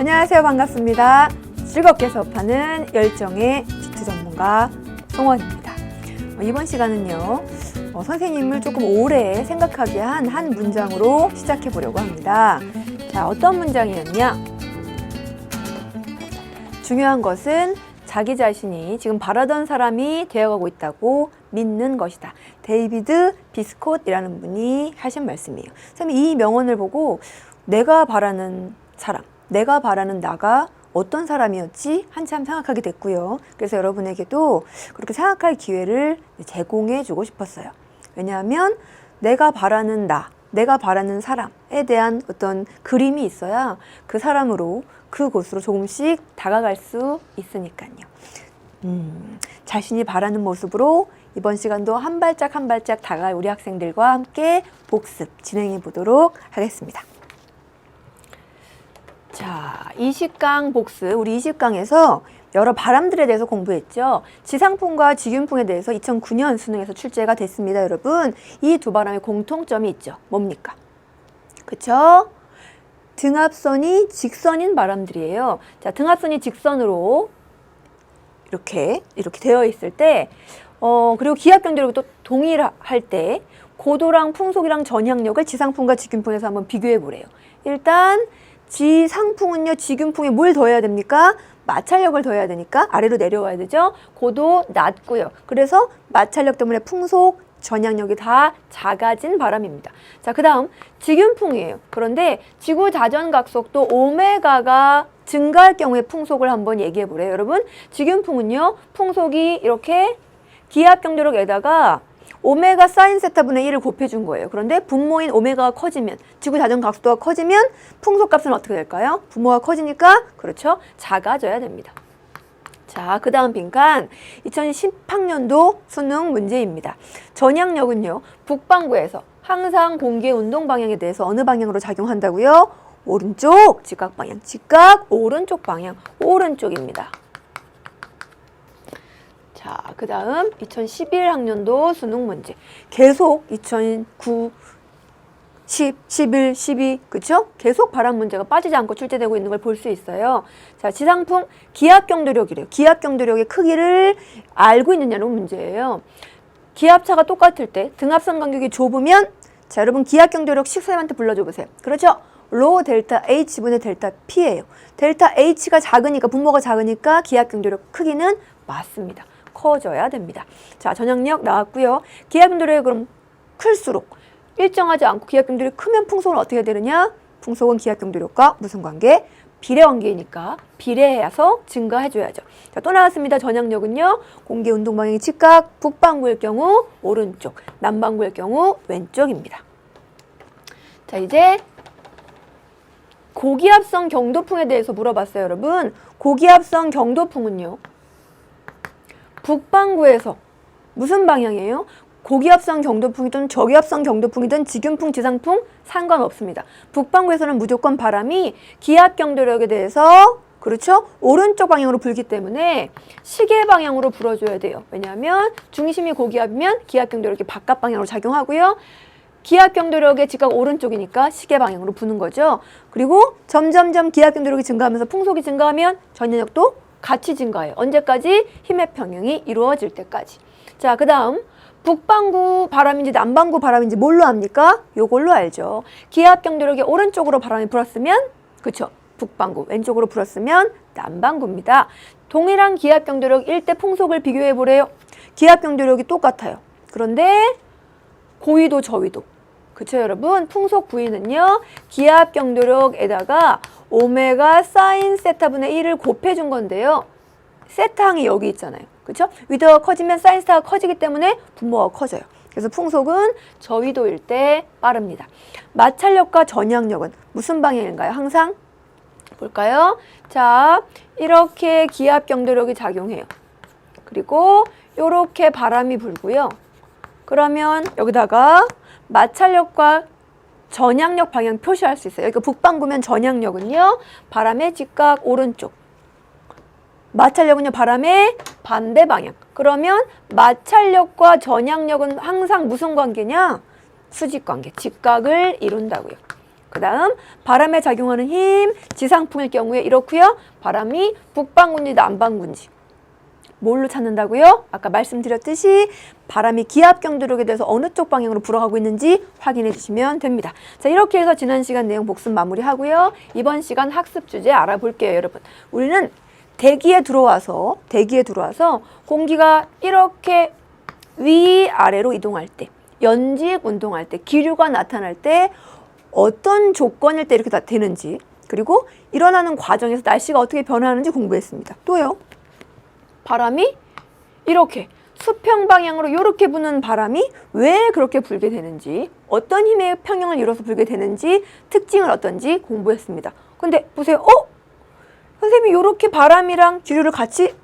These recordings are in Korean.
안녕하세요. 반갑습니다. 즐겁게 수업하는 열정의 G2 전문가 송원입니다. 이번 시간은요, 선생님을 조금 오래 생각하게 한 문장으로 시작해 보려고 합니다. 자, 어떤 문장이었냐? 중요한 것은 자기 자신이 지금 바라던 사람이 되어가고 있다고 믿는 것이다. 데이비드 비스콧이라는 분이 하신 말씀이에요. 선생님이 이 명언을 보고 내가 바라는 사람, 내가 바라는 나가 어떤 사람이었지? 한참 생각하게 됐고요. 그래서 여러분에게도 그렇게 생각할 기회를 제공해 주고 싶었어요. 왜냐하면 내가 바라는 나, 내가 바라는 사람에 대한 어떤 그림이 있어야 그 사람으로 그곳으로 조금씩 다가갈 수 있으니까요. 자신이 바라는 모습으로 이번 시간도 한 발짝 한 발짝 다가갈 우리 학생들과 함께 복습 진행해 보도록 하겠습니다. 자, 20강 복습, 우리 20강에서 여러 바람들에 대해서 공부했죠. 지상풍과 직윤풍에 대해서 2009년 수능에서 출제가 됐습니다, 여러분. 이 두 바람의 공통점이 있죠. 뭡니까? 그쵸? 등압선이 직선인 바람들이에요. 자, 등압선이 직선으로 이렇게 되어 있을 때, 그리고 기압 경도력이 또 동일할 때, 고도랑 풍속이랑 전향력을 지상풍과 직윤풍에서 한번 비교해 보래요. 일단, 지상풍은요, 직윤풍에 뭘 더해야 됩니까? 마찰력을 더해야 되니까 아래로 내려와야 되죠. 고도 낮고요. 그래서 마찰력 때문에 풍속, 전향력이 다 작아진 바람입니다. 자, 그 다음 직윤풍이에요. 그런데 지구 자전각속도 오메가가 증가할 경우에 풍속을 한번 얘기해 보래요. 여러분, 직윤풍은요, 풍속이 이렇게 기압 경도력에다가 오메가 사인 세타분의 1을 곱해준 거예요. 그런데 분모인 오메가가 커지면, 지구 자전각속도가 커지면 풍속값은 어떻게 될까요? 분모가 커지니까, 그렇죠, 작아져야 됩니다. 자, 그 다음 빈칸 2010학년도 수능 문제입니다. 전향력은요, 북반구에서 항상 공기의 운동 방향에 대해서 어느 방향으로 작용한다고요? 오른쪽, 직각 방향, 직각, 오른쪽 방향, 오른쪽입니다. 자, 그 다음 2011학년도 수능 문제. 계속 2009, 10, 11, 12, 그쵸? 계속 바람 문제가 빠지지 않고 출제되고 있는 걸 볼 수 있어요. 자, 지상풍 기압 경도력이래요. 기압 경도력의 크기를 알고 있느냐는 문제예요. 기압차가 똑같을 때 등압선 간격이 좁으면, 자, 여러분 기압 경도력식 선생님한테 불러줘 보세요. 그렇죠? 로 델타 H분의 델타 P예요. 델타 H가 작으니까, 분모가 작으니까 기압 경도력 크기는 맞습니다. 커져야 됩니다. 자, 전향력 나왔고요. 기압 경도력이 그럼 클수록 일정하지 않고 기압 경도력이 크면 풍속은 어떻게 되느냐? 풍속은 기압 경도력과 무슨 관계? 비례 관계이니까 비례해서 증가해줘야죠. 자, 또 나왔습니다. 전향력은요, 공기의 운동 방향이 직각, 북반구일 경우 오른쪽, 남반구일 경우 왼쪽입니다. 자, 이제 고기압성 경도풍에 대해서 물어봤어요, 여러분. 고기압성 경도풍은요, 북반구에서 무슨 방향이에요? 고기압성 경도풍이든 저기압성 경도풍이든 직윤풍, 지상풍 상관없습니다. 북반구에서는 무조건 바람이 기압 경도력에 대해서, 그렇죠, 오른쪽 방향으로 불기 때문에 시계 방향으로 불어줘야 돼요. 왜냐하면 중심이 고기압이면 기압 경도력이 바깥 방향으로 작용하고요. 기압 경도력의 직각 오른쪽이니까 시계 방향으로 부는 거죠. 그리고 점점점 기압 경도력이 증가하면서 풍속이 증가하면 전향력도 같이 증가해요. 언제까지? 힘의 평형이 이루어질 때까지. 자, 그 다음 북반구 바람인지 남반구 바람인지 뭘로 압니까? 요걸로 알죠. 기압 경도력이 오른쪽으로 바람이 불었으면, 그쵸, 북반구, 왼쪽으로 불었으면 남반구입니다. 동일한 기압 경도력일 때 풍속을 비교해 보래요. 기압 경도력이 똑같아요. 그런데 고위도 저위도, 그쵸, 여러분? 풍속 부위는요, 기압 경도력에다가 오메가 사인 세타분의 1을 곱해준 건데요. 세타항이 여기 있잖아요. 그쵸? 위도가 커지면 사인 세타가 커지기 때문에 분모가 커져요. 그래서 풍속은 저위도일 때 빠릅니다. 마찰력과 전향력은 무슨 방향인가요? 항상 볼까요? 자, 이렇게 기압 경도력이 작용해요. 그리고 이렇게 바람이 불고요. 그러면 여기다가 마찰력과 전향력 방향 표시할 수 있어요. 그러니까 북반구면 전향력은요, 바람의 직각 오른쪽, 마찰력은요, 바람의 반대 방향. 그러면 마찰력과 전향력은 항상 무슨 관계냐? 수직 관계, 직각을 이룬다고요. 그 다음 바람에 작용하는 힘, 지상풍일 경우에 이렇고요. 바람이 북방군지 남방군지 뭘로 찾는다고요? 아까 말씀드렸듯이 바람이 기압 경도력에 대해서 어느 쪽 방향으로 불어가고 있는지 확인해 주시면 됩니다. 자, 이렇게 해서 지난 시간 내용 복습 마무리하고요. 이번 시간 학습 주제 알아볼게요, 여러분. 우리는 대기에 들어와서 공기가 이렇게 위아래로 이동할 때, 연직 운동할 때, 기류가 나타날 때 어떤 조건일 때 이렇게 되는지, 그리고 일어나는 과정에서 날씨가 어떻게 변화하는지 공부했습니다. 또요. 바람이 이렇게 수평 방향으로 이렇게 부는 바람이 왜 그렇게 불게 되는지, 어떤 힘의 평형을 이뤄서 불게 되는지, 특징은 어떤지 공부했습니다. 근데 보세요. 선생님이 이렇게 바람이랑 기류를 같이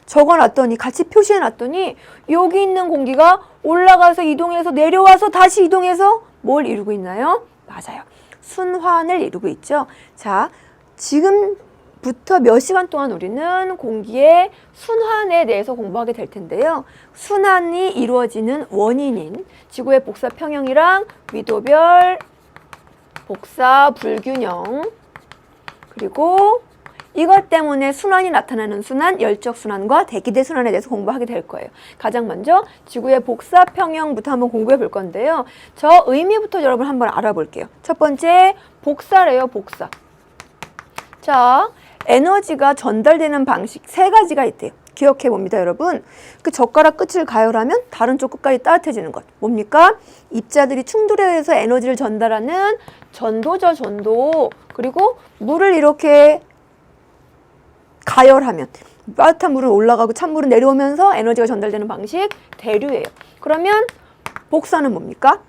적어놨더니, 같이 표시해놨더니 여기 있는 공기가 올라가서 이동해서 내려와서 다시 이동해서 뭘 이루고 있나요? 맞아요. 순환을 이루고 있죠. 자, 지금부터 몇 시간 동안 우리는 공기의 순환에 대해서 공부하게 될 텐데요. 순환이 이루어지는 원인인 지구의 복사 평형이랑 위도별 복사 불균형, 그리고 이것 때문에 순환이 나타나는 순환, 열적 순환과 대기대 순환에 대해서 공부하게 될 거예요. 가장 먼저 지구의 복사 평형부터 한번 공부해 볼 건데요. 저 의미부터 여러분 한번 알아볼게요. 첫 번째, 복사래요, 복사. 자, 에너지가 전달되는 방식 세 가지가 있대요. 기억해 봅니다, 여러분. 그 젓가락 끝을 가열하면 다른 쪽 끝까지 따뜻해지는 것. 뭡니까? 입자들이 충돌에 의해서 에너지를 전달하는 전도죠, 전도. 그리고 물을 이렇게 가열하면 따뜻한 물은 올라가고 찬물은 내려오면서 에너지가 전달되는 방식, 대류예요. 그러면 복사는 뭡니까?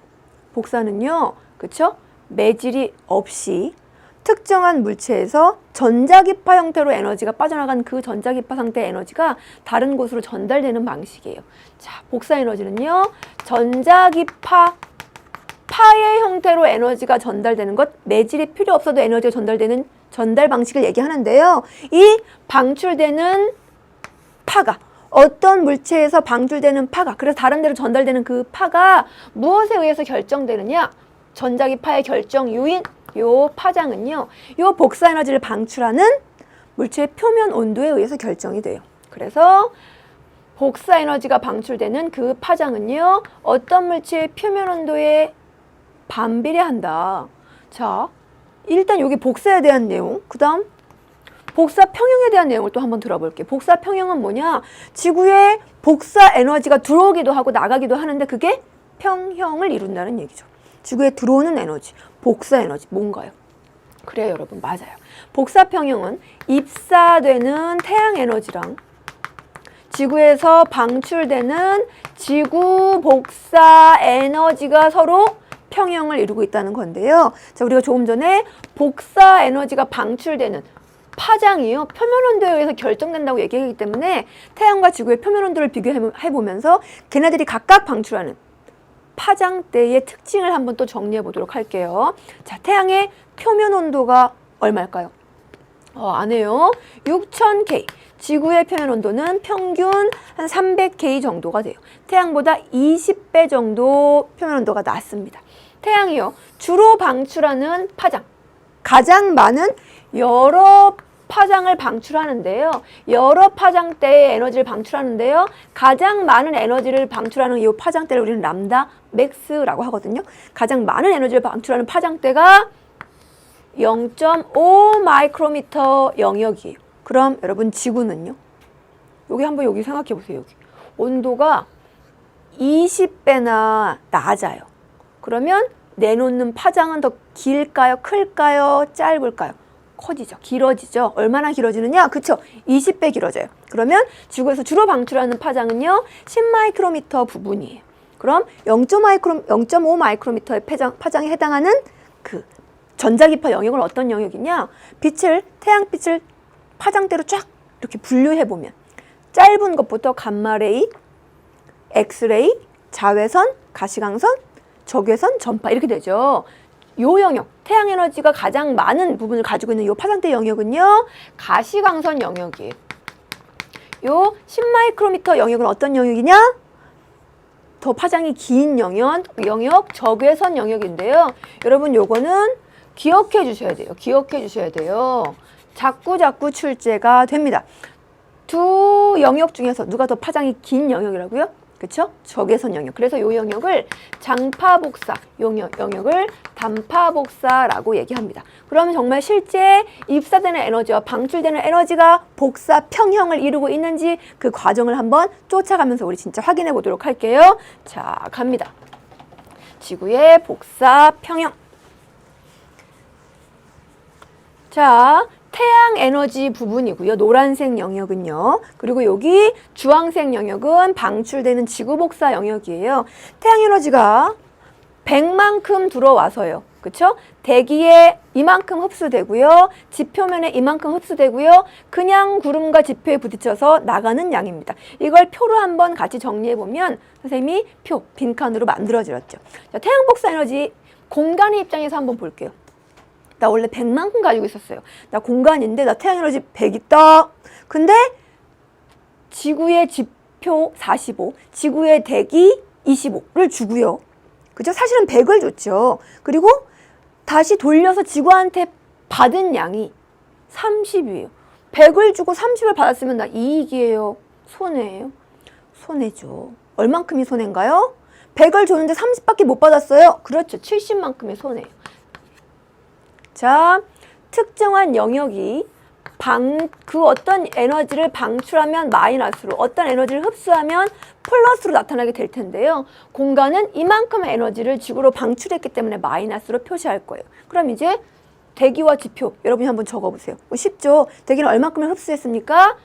복사는요, 그쵸? 매질이 없이 특정한 물체에서 전자기파 형태로 에너지가 빠져나간 그 전자기파 상태의 에너지가 다른 곳으로 전달되는 방식이에요. 자, 복사 에너지는요, 전자기파 파의 형태로 에너지가 전달되는 것, 매질이 필요 없어도 에너지가 전달되는 전달 방식을 얘기하는데요. 이 방출되는 파가, 어떤 물체에서 방출되는 파가, 그래서 다른 데로 전달되는 그 파가 무엇에 의해서 결정되느냐? 전자기파의 결정 요인, 요 파장은요, 요 복사 에너지를 방출하는 물체의 표면 온도에 의해서 결정이 돼요. 그래서 복사 에너지가 방출되는 그 파장은요, 어떤 물체의 표면 온도에 반비례한다. 자, 일단 여기 복사에 대한 내용, 그 다음 복사 평형에 대한 내용을 또 한번 들어볼게요. 복사 평형은 뭐냐? 지구에 복사 에너지가 들어오기도 하고 나가기도 하는데 그게 평형을 이룬다는 얘기죠. 지구에 들어오는 에너지, 복사 에너지, 뭔가요? 그래요, 여러분, 맞아요. 복사 평형은 입사되는 태양 에너지랑 지구에서 방출되는 지구 복사 에너지가 서로 평형을 이루고 있다는 건데요. 자, 우리가 조금 전에 복사 에너지가 방출되는 파장이요, 표면 온도에 의해서 결정된다고 얘기하기 때문에 태양과 지구의 표면 온도를 비교해보면서 걔네들이 각각 방출하는 파장대의 특징을 한번 또 정리해 보도록 할게요. 자, 태양의 표면 온도가 얼마일까요? 안 해요. 6000K. 지구의 표면 온도는 평균 한 300K 정도가 돼요. 태양보다 20배 정도 표면 온도가 낮습니다. 태양이요, 주로 방출하는 파장, 가장 많은 여러 파장을 방출하는데요. 여러 파장대의 에너지를 방출하는데요. 가장 많은 에너지를 방출하는 이 파장대를 우리는 람다 맥스라고 하거든요. 가장 많은 에너지를 방출하는 파장대가 0.5 마이크로미터 영역이에요. 그럼 여러분 지구는요? 여기 생각해 보세요. 여기 온도가 20배나 낮아요. 그러면 내놓는 파장은 더 길까요? 클까요? 짧을까요? 커지죠. 길어지죠. 얼마나 길어지느냐? 그쵸? 20배 길어져요. 그러면 지구에서 주로 방출하는 파장은요, 10마이크로미터 부분이에요. 그럼 0.5 마이크로미터의 파장에 해당하는 그 전자기파 영역은 어떤 영역이냐? 태양빛을 파장대로 쫙 이렇게 분류해보면 짧은 것부터 감마레이, 엑스레이, 자외선, 가시광선, 적외선, 전파 이렇게 되죠. 요 영역, 태양 에너지가 가장 많은 부분을 가지고 있는 요 파장대 영역은요, 가시광선 영역이에요. 요 10마이크로미터 영역은 어떤 영역이냐? 더 파장이 긴 영역 적외선 영역인데요. 여러분 요거는 기억해 주셔야 돼요. 기억해 주셔야 돼요. 자꾸 출제가 됩니다. 두 영역 중에서 누가 더 파장이 긴 영역이라고요? 그쵸? 적외선 영역. 그래서 이 영역을 장파복사, 영역을 단파복사라고 얘기합니다. 그러면 정말 실제 입사되는 에너지와 방출되는 에너지가 복사 평형을 이루고 있는지 그 과정을 한번 쫓아가면서 우리 진짜 확인해 보도록 할게요. 자, 갑니다. 지구의 복사 평형. 자, 태양 에너지 부분이고요. 노란색 영역은요. 그리고 여기 주황색 영역은 방출되는 지구 복사 영역이에요. 태양 에너지가 100만큼 들어와서요. 그쵸? 대기에 이만큼 흡수되고요. 지표면에 이만큼 흡수되고요. 그냥 구름과 지표에 부딪혀서 나가는 양입니다. 이걸 표로 한번 같이 정리해보면 선생님이 표, 빈칸으로 만들어드렸죠. 자, 태양 복사 에너지 공간의 입장에서 한번 볼게요. 나 원래 100만큼 가지고 있었어요. 나 공간인데 나 태양 에너지 100 있다. 근데 지구의 지표 45, 지구의 대기 25를 주고요. 그죠? 사실은 100을 줬죠. 그리고 다시 돌려서 지구한테 받은 양이 30이에요. 100을 주고 30을 받았으면 나 이익이에요? 손해예요? 손해죠. 얼만큼이 손해인가요? 100을 줬는데 30밖에 못 받았어요. 그렇죠. 70만큼의 손해예요. 자, 특정한 영역이 그 어떤 에너지를 방출하면 마이너스로, 어떤 에너지를 흡수하면 플러스로 나타나게 될 텐데요. 공간은 이만큼의 에너지를 지구로 방출했기 때문에 마이너스로 표시할 거예요. 그럼 이제 대기와 지표, 여러분이 한번 적어보세요. 쉽죠? 대기는 얼만큼을 흡수했습니까?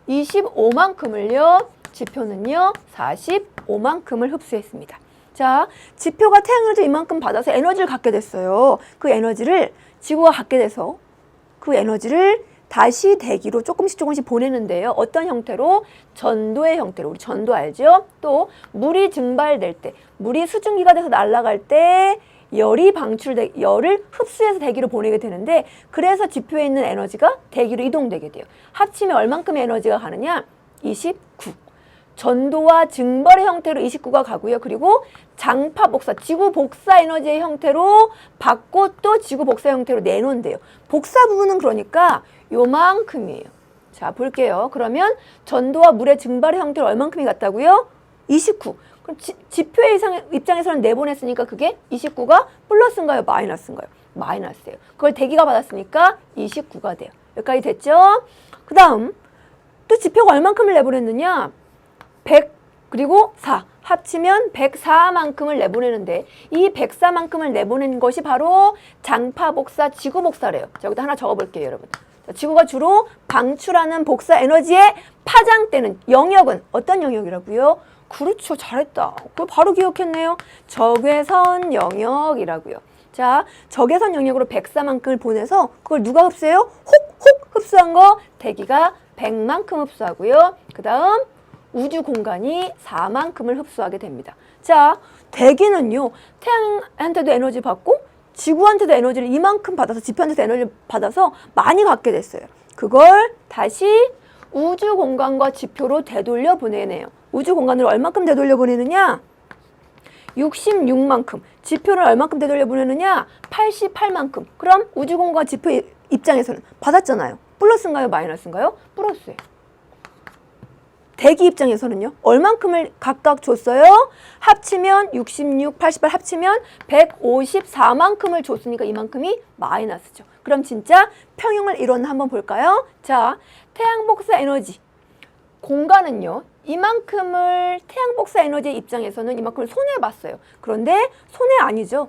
25만큼을요. 지표는요. 45만큼을 흡수했습니다. 자, 지표가 태양에너지 이만큼 받아서 에너지를 갖게 됐어요. 그 에너지를 지구가 갖게 돼서 그 에너지를 다시 대기로 조금씩 보내는데요. 어떤 형태로? 전도의 형태로. 우리 전도 알죠? 또 물이 증발될 때, 물이 수증기가 돼서 날아갈 때 열을 흡수해서 대기로 보내게 되는데, 그래서 지표에 있는 에너지가 대기로 이동되게 돼요. 합치면 얼만큼의 에너지가 가느냐? 29. 전도와 증발의 형태로 29가 가고요. 그리고 장파 복사, 지구 복사 에너지의 형태로 받고 또 지구 복사 형태로 내놓은대요. 복사 부분은 그러니까 요만큼이에요. 자, 볼게요. 그러면 전도와 물의 증발의 형태로 얼만큼이 같다고요? 29. 그럼 지표의 입장에서는 내보냈으니까 그게 29가 플러스인가요? 마이너스인가요? 마이너스예요. 그걸 대기가 받았으니까 29가 돼요. 여기까지 됐죠? 그 다음 또 지표가 얼만큼을 내보냈느냐? 100 그리고 4 합치면 104만큼을 내보내는데, 이 104만큼을 내보낸 것이 바로 장파 복사, 지구 복사래요. 자, 여기다 하나 적어볼게요, 여러분. 자, 지구가 주로 방출하는 복사 에너지의 파장되는 영역은 어떤 영역이라고요? 그렇죠, 잘했다. 그걸 바로 기억했네요. 적외선 영역이라고요. 자, 적외선 영역으로 104만큼을 보내서 그걸 누가 흡수해요? 혹 흡수한 거 대기가 100만큼 흡수하고요. 그 다음 우주 공간이 4만큼을 흡수하게 됩니다. 자, 대기는요, 태양한테도 에너지 받고 지구한테도 에너지를 이만큼 받아서, 지표한테도 에너지를 받아서 많이 갖게 됐어요. 그걸 다시 우주 공간과 지표로 되돌려 보내네요. 우주 공간으로 얼만큼 되돌려 보내느냐? 66만큼. 지표를 얼만큼 되돌려 보내느냐? 88만큼. 그럼 우주 공간 지표 입장에서는 받았잖아요. 플러스인가요? 마이너스인가요? 플러스예요. 대기 입장에서는요, 얼만큼을 각각 줬어요? 합치면 66, 88 합치면 154만큼을 줬으니까 이만큼이 마이너스죠. 그럼 진짜 평형을 이뤘나 한번 볼까요? 자, 태양 복사 에너지. 공간은요, 이만큼을 태양 복사 에너지 입장에서는 이만큼을 손해봤어요. 그런데 손해 아니죠.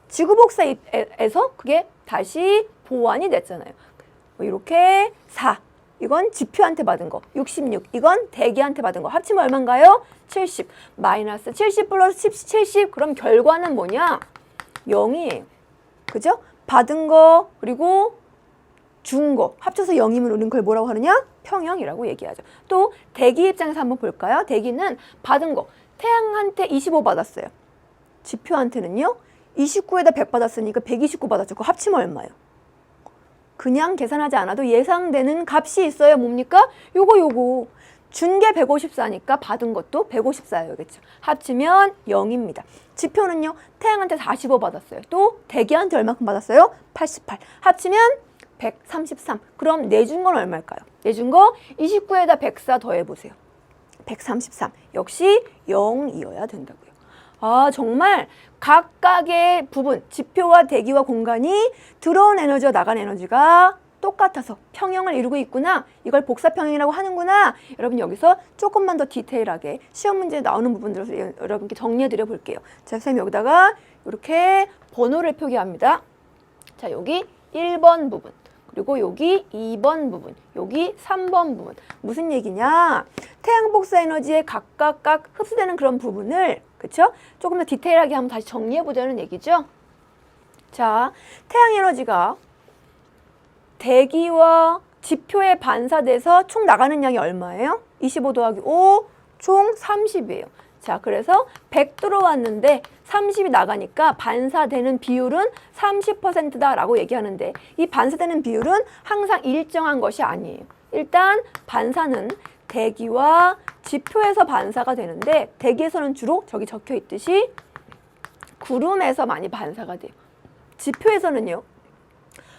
지구 복사에서 그게 다시 보완이 됐잖아요. 이렇게 4. 이건 지표한테 받은 거. 66. 이건 대기한테 받은 거. 합치면 얼마인가요? 70. 마이너스 70 플러스 70. 그럼 결과는 뭐냐? 0이에요. 그죠? 받은 거 그리고 준 거 합쳐서 0이면 우리는 그걸 뭐라고 하느냐? 평형이라고 얘기하죠. 또 대기 입장에서 한번 볼까요? 대기는 받은 거. 태양한테 25 받았어요. 지표한테는요? 29에다 100 받았으니까 129 받았죠. 그거 합치면 얼마예요? 그냥 계산하지 않아도 예상되는 값이 있어요. 뭡니까? 요거. 준 게 154니까 받은 것도 154여겠죠. 합치면 0입니다. 지표는요. 태양한테 45 받았어요. 또 대기한테 얼마큼 받았어요? 88. 합치면 133. 그럼 내준 건 얼마일까요? 내준 거 29에다 104 더해보세요. 133. 역시 0이어야 된다고요. 아, 정말 각각의 부분, 지표와 대기와 공간이 들어온 에너지와 나간 에너지가 똑같아서 평형을 이루고 있구나. 이걸 복사평형이라고 하는구나. 여러분 여기서 조금만 더 디테일하게 시험 문제에 나오는 부분들을 여러분께 정리해 드려 볼게요. 자, 선생님 여기다가 이렇게 번호를 표기합니다. 자, 여기 1번 부분. 그리고 여기 2번 부분, 여기 3번 부분. 무슨 얘기냐? 태양 복사 에너지에 각각 흡수되는 그런 부분을, 그쵸? 조금 더 디테일하게 한번 다시 정리해 보자는 얘기죠. 자, 태양 에너지가 대기와 지표에 반사돼서 총 나가는 양이 얼마예요? 25 더하기 5, 총 30이에요. 자, 그래서 100 들어왔는데 30이 나가니까 반사되는 비율은 30%다라고 얘기하는데, 이 반사되는 비율은 항상 일정한 것이 아니에요. 일단 반사는 대기와 지표에서 반사가 되는데, 대기에서는 주로 저기 적혀 있듯이 구름에서 많이 반사가 돼요. 지표에서는요.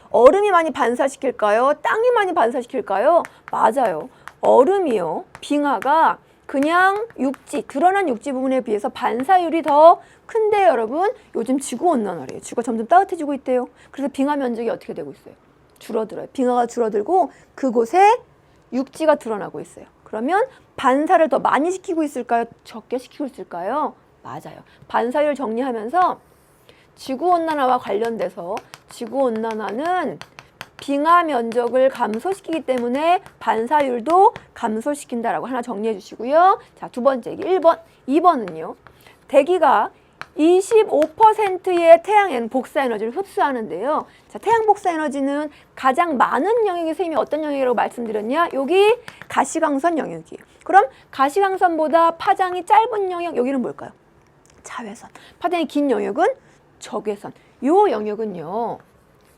얼음이 많이 반사시킬까요? 땅이 많이 반사시킬까요? 맞아요. 얼음이요. 빙하가 그냥 육지, 드러난 육지 부분에 비해서 반사율이 더 큰데 여러분, 요즘 지구온난화래요. 지구가 점점 따뜻해지고 있대요. 그래서 빙하 면적이 어떻게 되고 있어요? 줄어들어요. 빙하가 줄어들고 그곳에 육지가 드러나고 있어요. 그러면 반사를 더 많이 시키고 있을까요? 적게 시키고 있을까요? 맞아요. 반사율 정리하면서 지구온난화와 관련돼서 지구온난화는 빙하 면적을 감소시키기 때문에 반사율도 감소시킨다라고 하나 정리해 주시고요. 자, 두 번째 얘기 1번. 2번은요. 대기가 25%의 태양 복사 에너지를 흡수하는데요. 자, 태양 복사 에너지는 가장 많은 영역이 선생님이 어떤 영역이라고 말씀드렸냐? 여기 가시광선 영역이에요. 그럼 가시광선보다 파장이 짧은 영역, 여기는 뭘까요? 자외선. 파장이 긴 영역은 적외선. 요 영역은요.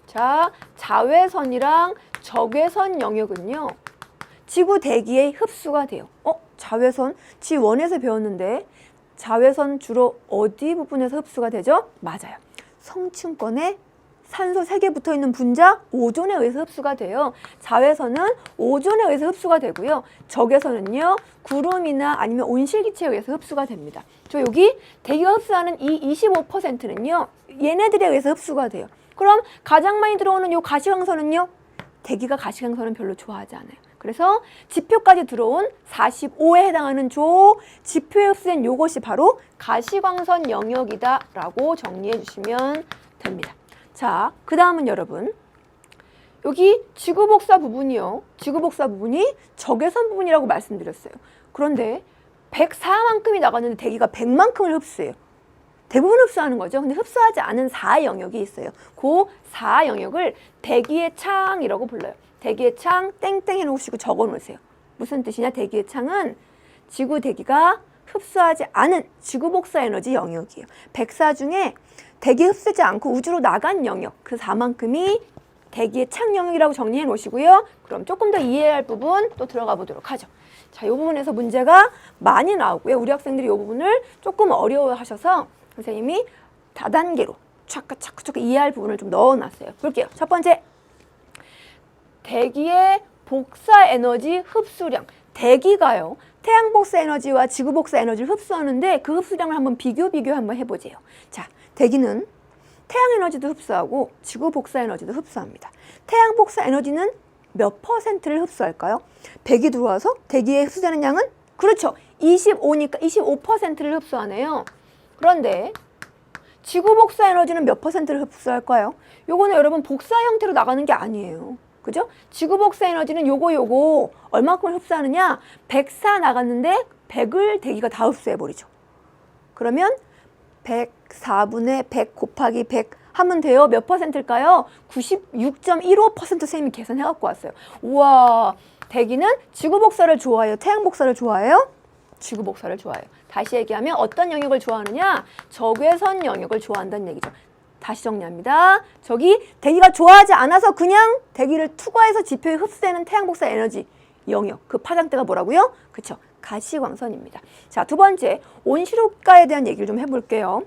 자, 자외선이랑 적외선 영역은요. 지구 대기에 흡수가 돼요. 자외선? 지1에서 배웠는데 자외선 주로 어디 부분에서 흡수가 되죠? 맞아요. 성층권에 산소 3개 붙어있는 분자 오존에 의해서 흡수가 돼요. 자외선은 오존에 의해서 흡수가 되고요. 적외선은요. 구름이나 아니면 온실기체에 의해서 흡수가 됩니다. 저 여기 대기가 흡수하는 이 25%는요. 얘네들에 의해서 흡수가 돼요. 그럼 가장 많이 들어오는 요 가시광선은요. 대기가 가시광선은 별로 좋아하지 않아요. 그래서 지표까지 들어온 45에 해당하는 지표에 흡수된 요것이 바로 가시광선 영역이다라고 정리해 주시면 됩니다. 자, 그 다음은 여러분, 여기 지구복사 부분이요. 지구복사 부분이 적외선 부분이라고 말씀드렸어요. 그런데 104만큼이 나갔는데 대기가 100만큼을 흡수해요. 대부분 흡수하는 거죠. 근데 흡수하지 않은 4 영역이 있어요. 그 4 영역을 대기의 창이라고 불러요. 대기의 창 땡땡 해놓으시고 적어 놓으세요. 무슨 뜻이냐? 대기의 창은 지구 대기가 흡수하지 않은 지구복사 에너지 영역이에요. 104 중에 대기 흡수되지 않고 우주로 나간 영역, 그 4만큼이 대기의 창 영역이라고 정리해 놓으시고요. 그럼 조금 더 이해해야 할 부분 또 들어가 보도록 하죠. 자, 이 부분에서 문제가 많이 나오고요. 우리 학생들이 이 부분을 조금 어려워하셔서 선생님이 다단계로 차크차크 이해할 부분을 좀 넣어놨어요. 볼게요. 첫 번째, 대기의 복사 에너지 흡수량. 대기가요. 태양 복사 에너지와 지구 복사 에너지를 흡수하는데 그 흡수량을 한번 비교 한번 해보세요. 자, 대기는 태양 에너지도 흡수하고 지구 복사 에너지도 흡수합니다. 태양 복사 에너지는 몇 %를 흡수할까요? 100이 들어와서 대기에 흡수되는 양은 그렇죠. 25니까 25%를 흡수하네요. 그런데 지구 복사 에너지는 몇 %를 흡수할까요? 요거는 여러분 복사 형태로 나가는 게 아니에요. 그죠? 지구 복사 에너지는 요거 얼마큼을 흡수하느냐? 104 나갔는데 100을 대기가 다 흡수해버리죠. 그러면 104분의 100 곱하기 100 하면 돼요. 몇 %일까요? 96.15% 선생님이 계산해 갖고 왔어요. 우와, 대기는 지구 복사를 좋아해요? 태양 복사를 좋아해요? 지구 복사를 좋아해요. 다시 얘기하면 어떤 영역을 좋아하느냐? 적외선 영역을 좋아한다는 얘기죠. 다시 정리합니다. 저기 대기가 좋아하지 않아서 그냥 대기를 투과해서 지표에 흡수되는 태양 복사 에너지, 영역. 그 파장대가 뭐라고요? 그쵸. 가시광선입니다. 자, 두 번째, 온실효과에 대한 얘기를 좀 해볼게요.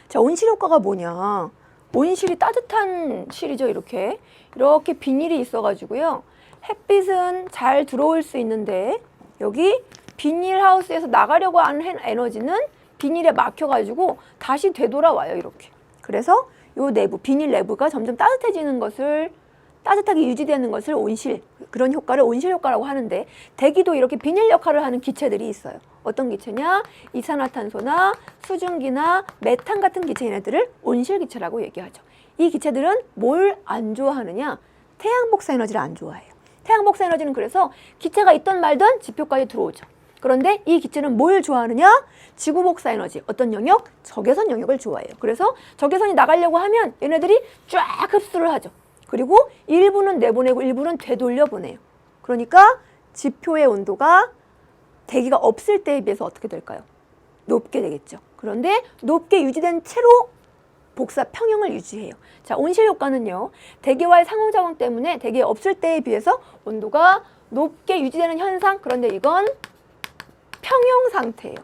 자, 온실효과가 뭐냐. 온실이 따뜻한 실이죠. 이렇게 비닐이 있어가지고요. 햇빛은 잘 들어올 수 있는데 여기 비닐하우스에서 나가려고 하는 에너지는 비닐에 막혀가지고 다시 되돌아와요. 이렇게. 그래서 요 내부, 비닐 내부가 점점 따뜻해지는 것을, 따뜻하게 유지되는 것을 온실, 그런 효과를 온실 효과라고 하는데, 대기도 이렇게 비닐 역할을 하는 기체들이 있어요. 어떤 기체냐? 이산화탄소나 수증기나 메탄 같은 기체, 얘네들을 온실 기체라고 얘기하죠. 이 기체들은 뭘 안 좋아하느냐? 태양 복사 에너지를 안 좋아해요. 태양 복사 에너지는 그래서 기체가 있던 말던 지표까지 들어오죠. 그런데 이 기체는 뭘 좋아하느냐? 지구 복사 에너지, 어떤 영역? 적외선 영역을 좋아해요. 그래서 적외선이 나가려고 하면 얘네들이 쫙 흡수를 하죠. 그리고 일부는 내보내고 일부는 되돌려 보내요. 그러니까 지표의 온도가 대기가 없을 때에 비해서 어떻게 될까요? 높게 되겠죠. 그런데 높게 유지된 채로 복사 평형을 유지해요. 자, 온실 효과는요, 대기와의 상호작용 때문에 대기에 없을 때에 비해서 온도가 높게 유지되는 현상, 그런데 이건 평형 상태예요.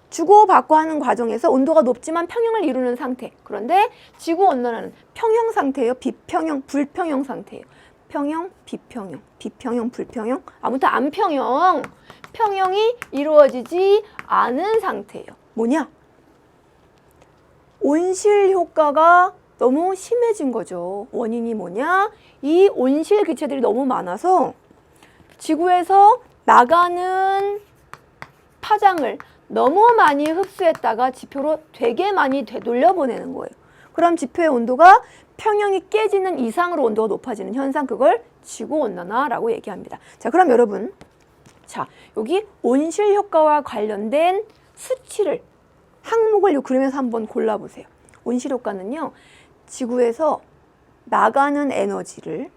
주고받고 하는 과정에서 온도가 높지만 평형을 이루는 상태. 그런데 지구온난화는 평형 상태예요. 비평형, 불평형 상태예요. 평형, 비평형, 비평형, 불평형, 아무튼 안평형, 평형이 이루어지지 않은 상태예요. 뭐냐? 온실 효과가 너무 심해진 거죠. 원인이 뭐냐? 이 온실 기체들이 너무 많아서 지구에서 나가는 파장을 너무 많이 흡수했다가 지표로 되게 많이 되돌려 보내는 거예요. 그럼 지표의 온도가 평형이 깨지는 이상으로 온도가 높아지는 현상, 그걸 지구온난화라고 얘기합니다. 자, 그럼 여러분, 자, 여기 온실 효과와 관련된 수치를, 항목을 이 그림에서 한번 골라보세요. 온실 효과는요, 지구에서 나가는 에너지를,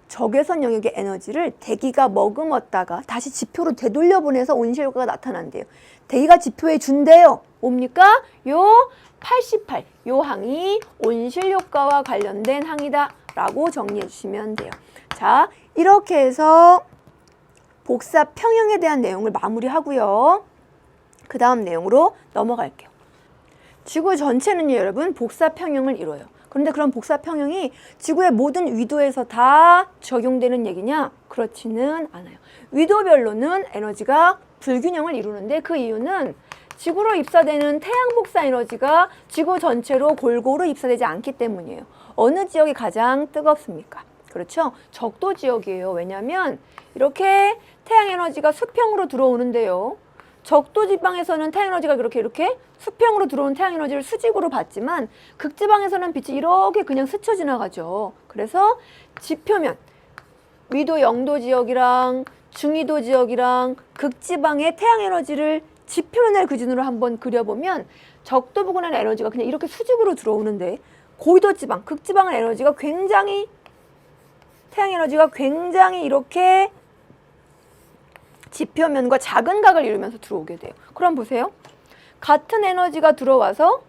적외선 영역의 에너지를 대기가 머금었다가 다시 지표로 되돌려 보내서 온실 효과가 나타난대요. 대기가 지표에 준대요. 뭡니까? 요 88, 요 항이 온실 효과와 관련된 항이다 라고 정리해 주시면 돼요. 자, 이렇게 해서 복사 평형에 대한 내용을 마무리하고요. 그 다음 내용으로 넘어갈게요. 지구 전체는요, 여러분, 복사 평형을 이뤄요. 그런데 그런 복사 평형이 지구의 모든 위도에서 다 적용되는 얘기냐? 그렇지는 않아요. 위도별로는 에너지가 불균형을 이루는데, 그 이유는 지구로 입사되는 태양 복사 에너지가 지구 전체로 골고루 입사되지 않기 때문이에요. 어느 지역이 가장 뜨겁습니까? 그렇죠? 적도 지역이에요. 왜냐하면 이렇게 태양 에너지가 수평으로 들어오는데요. 적도 지방에서는 태양 에너지가 이렇게 수평으로 들어오는 태양 에너지를 수직으로 받지만 극지방에서는 빛이 이렇게 그냥 스쳐 지나가죠. 그래서 지표면 위도 0도 지역이랑 중위도 지역이랑 극지방의 태양 에너지를 지표면을 기준으로 한번 그려보면 적도 부근의 에너지가 그냥 이렇게 수직으로 들어오는데, 고위도 지방, 극지방의 에너지가 굉장히, 태양 에너지가 굉장히 이렇게 지표면과 작은 각을 이루면서 들어오게 돼요. 그럼 보세요. 같은 에너지가 들어와서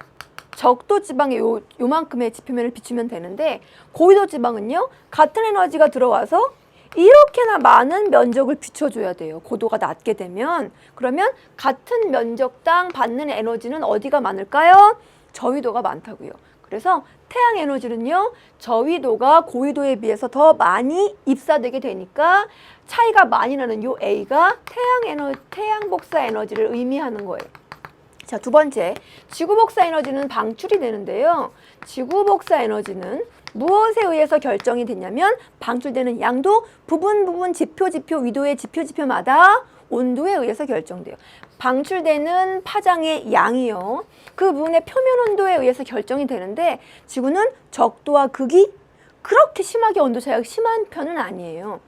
적도 지방에 요만큼의 지표면을 비추면 되는데, 고위도 지방은요, 같은 에너지가 들어와서 이렇게나 많은 면적을 비춰줘야 돼요. 고도가 낮게 되면. 그러면 같은 면적당 받는 에너지는 어디가 많을까요? 저위도가 많다고요. 그래서 태양 에너지는요, 저위도가 고위도에 비해서 더 많이 입사되게 되니까 차이가 많이 나는 요 A가 태양 복사 에너지를 의미하는 거예요. 자, 두 번째, 지구 복사 에너지는 방출이 되는데요. 지구 복사 에너지는 무엇에 의해서 결정이 됐냐면, 방출되는 양도 부분 지표 위도의 지표마다 온도에 의해서 결정돼요. 방출되는 파장의 양이요, 그 부분의 표면 온도에 의해서 결정이 되는데, 지구는 적도와 극이 그렇게 심하게 온도 차이가 심한 편은 아니에요.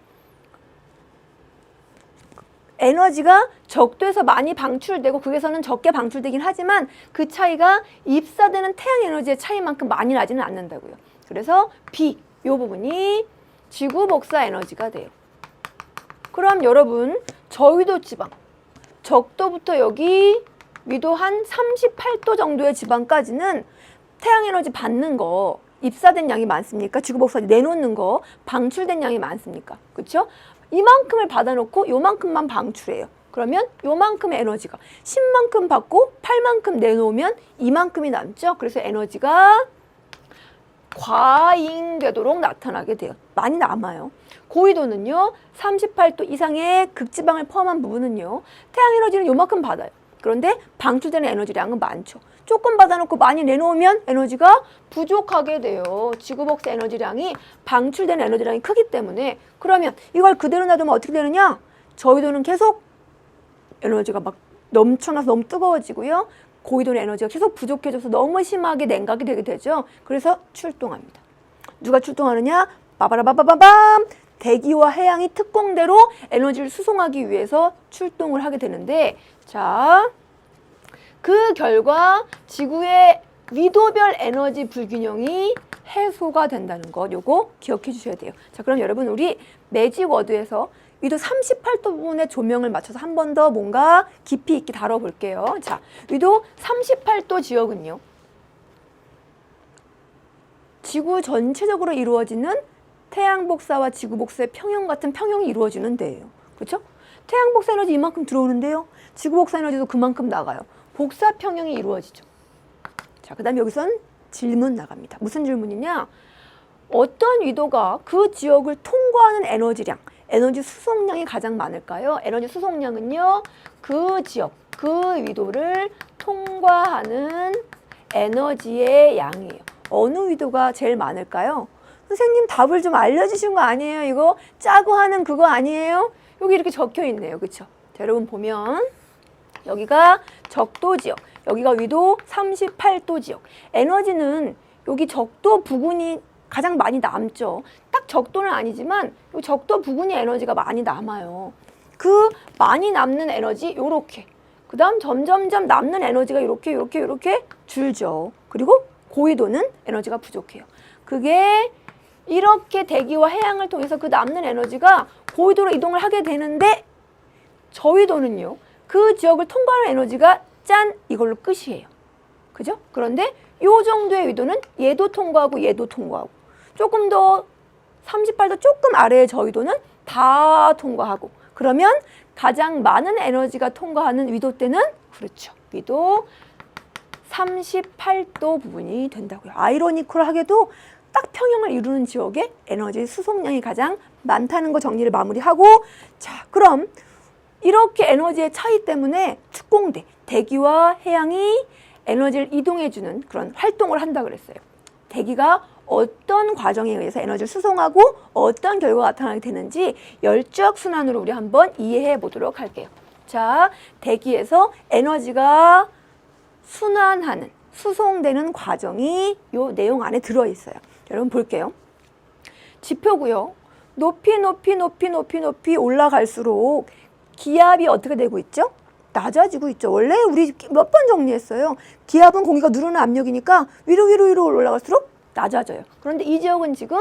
에너지가 적도에서 많이 방출되고 극에서는 적게 방출되긴 하지만 그 차이가 입사되는 태양 에너지의 차이만큼 많이 나지는 않는다고요. 그래서 B, 이 부분이 지구 복사 에너지가 돼요. 그럼 여러분, 저위도 지방, 적도부터 여기 위도 한 38도 정도의 지방까지는 태양 에너지 받는 거, 입사된 양이 많습니까? 지구 복사 내놓는 거, 방출된 양이 많습니까? 그렇죠? 이만큼을 받아놓고 요만큼만 방출해요. 그러면 요만큼의 에너지가 10만큼 받고 8만큼 내놓으면 이만큼이 남죠. 그래서 에너지가 과잉되도록 나타나게 돼요. 많이 남아요. 고위도는요, 38도 이상의 극지방을 포함한 부분은요, 태양 에너지는 요만큼 받아요. 그런데 방출되는 에너지량은 많죠. 조금 받아놓고 많이 내놓으면 에너지가 부족하게 돼요. 지구복사 에너지량이 방출되는 에너지량이 크기 때문에. 그러면 이걸 그대로 놔두면 어떻게 되느냐? 저위도는 계속 에너지가 막 넘쳐나서 너무 뜨거워지고요. 고위도는 에너지가 계속 부족해져서 너무 심하게 냉각이 되게 되죠. 그래서 출동합니다. 누가 출동하느냐? 빠바라바바밤! 대기와 해양이 특공대로 에너지를 수송하기 위해서 출동을 하게 되는데, 자, 그 결과 지구의 위도별 에너지 불균형이 해소가 된다는 것, 요거 기억해 주셔야 돼요. 자, 그럼 여러분 우리 매직 워드에서 위도 38도 부분에 조명을 맞춰서 한 번 더 뭔가 깊이 있게 다뤄볼게요. 자, 위도 38도 지역은요, 지구 전체적으로 이루어지는 태양 복사와 지구 복사의 평형 같은 평형이 이루어지는 데예요. 그렇죠? 태양 복사 에너지 이만큼 들어오는데요, 지구 복사 에너지도 그만큼 나가요. 복사 평형이 이루어지죠. 자, 그 다음에 여기선 질문 나갑니다. 무슨 질문이냐? 어떤 위도가 그 지역을 통과하는 에너지량, 에너지 수송량이 가장 많을까요? 에너지 수송량은요, 그 지역, 그 위도를 통과하는 에너지의 양이에요. 어느 위도가 제일 많을까요? 선생님 답을 좀 알려주신 거 아니에요? 이거 짜고 하는 그거 아니에요? 여기 이렇게 적혀 있네요. 그렇죠? 자, 여러분 보면 여기가 적도 지역, 여기가 위도 38도 지역. 에너지는 여기 적도 부근이 가장 많이 남죠. 딱 적도는 아니지만 이 적도 부근이 에너지가 많이 남아요. 그 많이 남는 에너지 요렇게, 그 다음 점점점 남는 에너지가 요렇게 줄죠. 그리고 고위도는 에너지가 부족해요. 그게 이렇게 대기와 해양을 통해서 그 남는 에너지가 고위도로 이동을 하게 되는데, 저위도는요, 그 지역을 통과하는 에너지가 짠 이걸로 끝이에요. 그죠? 그런데 요 정도의 위도는 얘도 통과하고 얘도 통과하고, 조금 더 38도 조금 아래의 저위도는 다 통과하고, 그러면 가장 많은 에너지가 통과하는 위도 때는, 그렇죠, 위도 38도 부분이 된다고요. 아이러니컬하게도 딱 평형을 이루는 지역에 에너지 수송량이 가장 많다는 거 정리를 마무리하고, 자, 그럼 이렇게 에너지의 차이 때문에 특공대, 대기와 해양이 에너지를 이동해주는 그런 활동을 한다 그랬어요. 대기가 어떤 과정에 의해서 에너지를 수송하고 어떤 결과가 나타나게 되는지 열적순환으로 우리 한번 이해해 보도록 할게요. 자, 대기에서 에너지가 순환하는, 수송되는 과정이 요 내용 안에 들어있어요. 여러분 볼게요. 지표고요. 높이 올라갈수록 기압이 어떻게 되고 있죠? 낮아지고 있죠. 원래 우리 몇 번 정리했어요. 기압은 공기가 누르는 압력이니까 위로 올라갈수록 낮아져요. 그런데 이 지역은 지금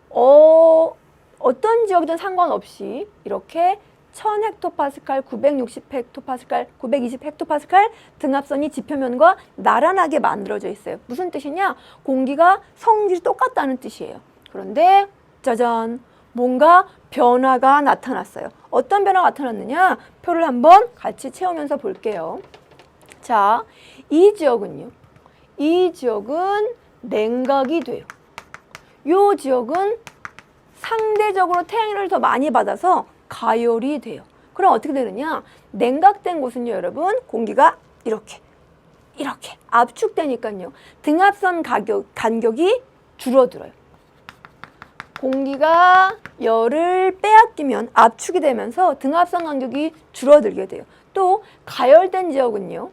어떤 지역이든 상관없이 이렇게 1000헥토파스칼, 960헥토파스칼, 920헥토파스칼 등압선이 지표면과 나란하게 만들어져 있어요. 무슨 뜻이냐? 공기가 성질이 똑같다는 뜻이에요. 그런데 짜잔, 뭔가 변화가 나타났어요. 어떤 변화가 나타났느냐? 표를 한번 같이 채우면서 볼게요. 자, 이 지역은요, 이 지역은 냉각이 돼요. 이 지역은 상대적으로 태양을 더 많이 받아서 가열이 돼요. 그럼 어떻게 되느냐? 냉각된 곳은요, 여러분, 공기가 이렇게 압축되니까요, 등압선 간격이 줄어들어요. 공기가 열을 빼앗기면 압축이 되면서 등압선 간격이 줄어들게 돼요. 또 가열된 지역은요,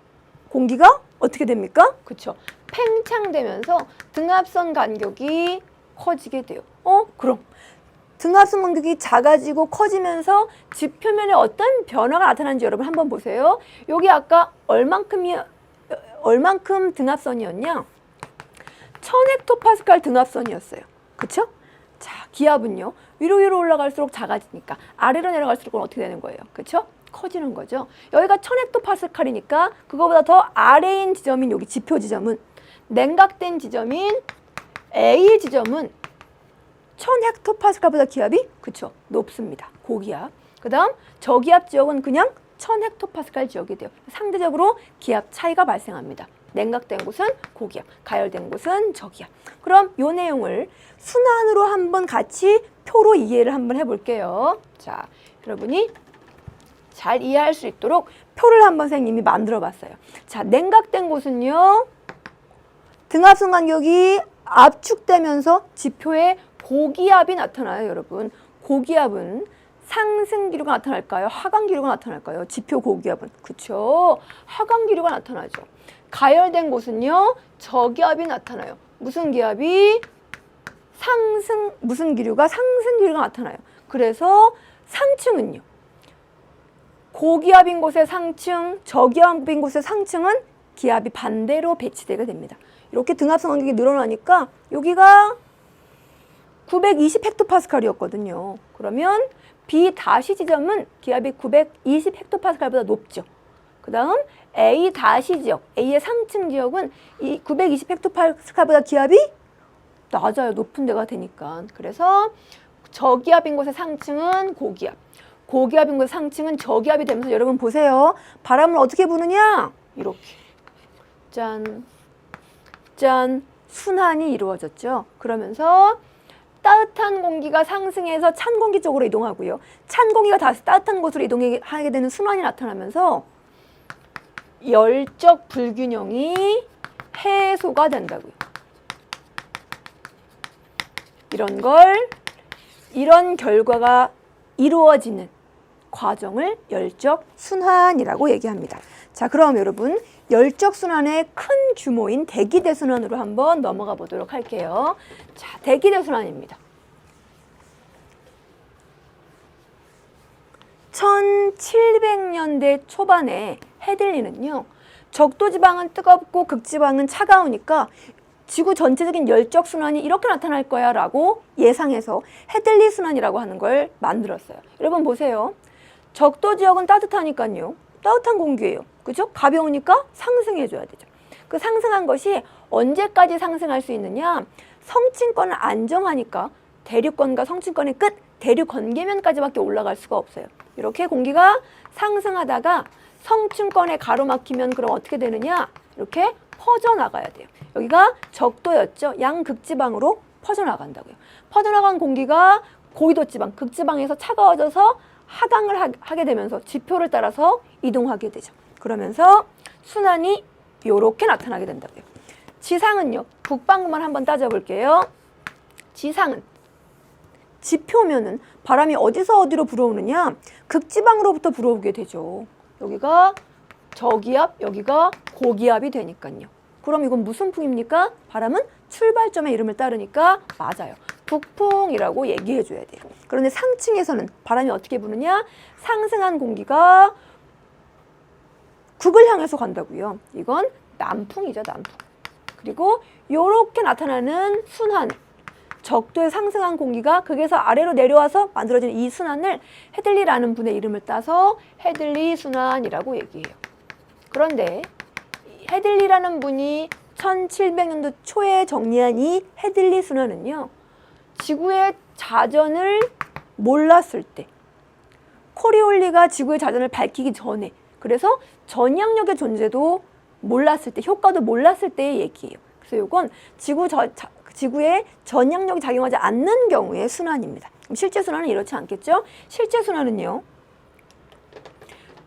공기가 어떻게 됩니까? 그렇죠. 팽창되면서 등압선 간격이 커지게 돼요. 그럼 등압선 간격이 작아지고 커지면서 지표면에 어떤 변화가 나타나는지 여러분 한번 보세요. 여기 아까 얼만큼 등압선이었냐? 1000헥토파스칼 등압선이었어요. 그렇죠? 자, 기압은요, 위로 올라갈수록 작아지니까 아래로 내려갈수록 어떻게 되는 거예요? 그렇죠? 커지는 거죠. 여기가 1000헥토파스칼이니까 그거보다 더 아래인 지점인 여기 지표 지점은, 냉각된 지점인 A 지점은 1000헥토파스칼보다 기압이 그쵸 높습니다. 고기압. 그 다음 저기압 지역은 그냥 1000헥토파스칼 지역이 돼요. 상대적으로 기압 차이가 발생합니다. 냉각된 곳은 고기압, 가열된 곳은 저기압. 그럼 이 내용을 순환으로 한번 같이 표로 이해를 한번 해볼게요. 자, 여러분이 잘 이해할 수 있도록 표를 한번 선생님이 만들어 봤어요. 자, 냉각된 곳은요. 등압선 간격이 압축되면서 지표에 고기압이 나타나요, 여러분. 고기압은 상승 기류가 나타날까요? 하강 기류가 나타날까요? 지표 고기압은. 그쵸? 하강 기류가 나타나죠. 가열된 곳은요. 저기압이 나타나요. 무슨 기압이? 무슨 기류가? 상승 기류가 나타나요. 그래서 상층은요. 고기압인 곳의 상층, 저기압인 곳의 상층은 기압이 반대로 배치되게 됩니다. 이렇게 등압선 간격이 늘어나니까 여기가 920헥토파스칼이었거든요. 그러면 B 다시 지점은 기압이 920헥토파스칼보다 높죠. 그 다음 A 다시 지역, A의 상층 지역은 이 920헥토파스칼보다 기압이 낮아요. 높은 데가 되니까. 그래서 저기압인 곳의 상층은 고기압, 고기압인 곳의 상층은 저기압이 되면서 여러분 보세요. 바람을 어떻게 부느냐? 이렇게. 짠, 짠, 순환이 이루어졌죠. 그러면서 따뜻한 공기가 상승해서 찬 공기 쪽으로 이동하고요. 찬 공기가 다시 따뜻한 곳으로 이동하게 되는 순환이 나타나면서 열적 불균형이 해소가 된다고요. 이런 결과가 이루어지는 과정을 열적 순환이라고 얘기합니다. 자, 그럼 여러분 열적 순환의 큰 규모인 대기대 순환으로 한번 넘어가 보도록 할게요. 자, 대기대 순환입니다. 1700년대 초반에 헤들리는요. 적도지방은 뜨겁고 극지방은 차가우니까 지구 전체적인 열적 순환이 이렇게 나타날 거야 라고 예상해서 헤들리 순환이라고 하는 걸 만들었어요. 여러분 보세요. 적도 지역은 따뜻하니까요. 따뜻한 공기예요. 그죠? 가벼우니까 상승해줘야 되죠. 그 상승한 것이 언제까지 상승할 수 있느냐? 성층권을 안정하니까 대륙권과 성층권의 끝, 대륙 건계면까지밖에 올라갈 수가 없어요. 이렇게 공기가 상승하다가 성층권에 가로막히면 그럼 어떻게 되느냐? 이렇게 퍼져나가야 돼요. 여기가 적도였죠. 양극지방으로 퍼져나간다고요. 퍼져나간 공기가 고위도지방, 극지방에서 차가워져서 하강을 하게 되면서 지표를 따라서 이동하게 되죠. 그러면서 순환이 이렇게 나타나게 된다고요. 지상은요. 북반구만 한번 따져볼게요. 지상은 지표면은 바람이 어디서 어디로 불어오느냐? 극지방으로부터 불어오게 되죠. 여기가 저기압, 여기가 고기압이 되니까요. 그럼 이건 무슨 풍입니까? 바람은 출발점의 이름을 따르니까 맞아요. 북풍이라고 얘기해 줘야 돼요. 그런데 상층에서는 바람이 어떻게 부느냐? 상승한 공기가 북을 향해서 간다고요. 이건 남풍이죠, 남풍. 그리고 이렇게 나타나는 순환, 적도에 상승한 공기가 극에서 아래로 내려와서 만들어지는 이 순환을 헤들리라는 분의 이름을 따서 헤들리 순환이라고 얘기해요. 그런데 헤들리라는 분이 1700년도 초에 정리한 이 헤들리 순환은요. 지구의 자전을 몰랐을 때, 코리올리가 지구의 자전을 밝히기 전에, 그래서 전향력의 존재도 몰랐을 때, 효과도 몰랐을 때의 얘기예요. 그래서 이건 지구에 전향력이 작용하지 않는 경우의 순환입니다. 실제 순환은 이렇지 않겠죠? 실제 순환은요.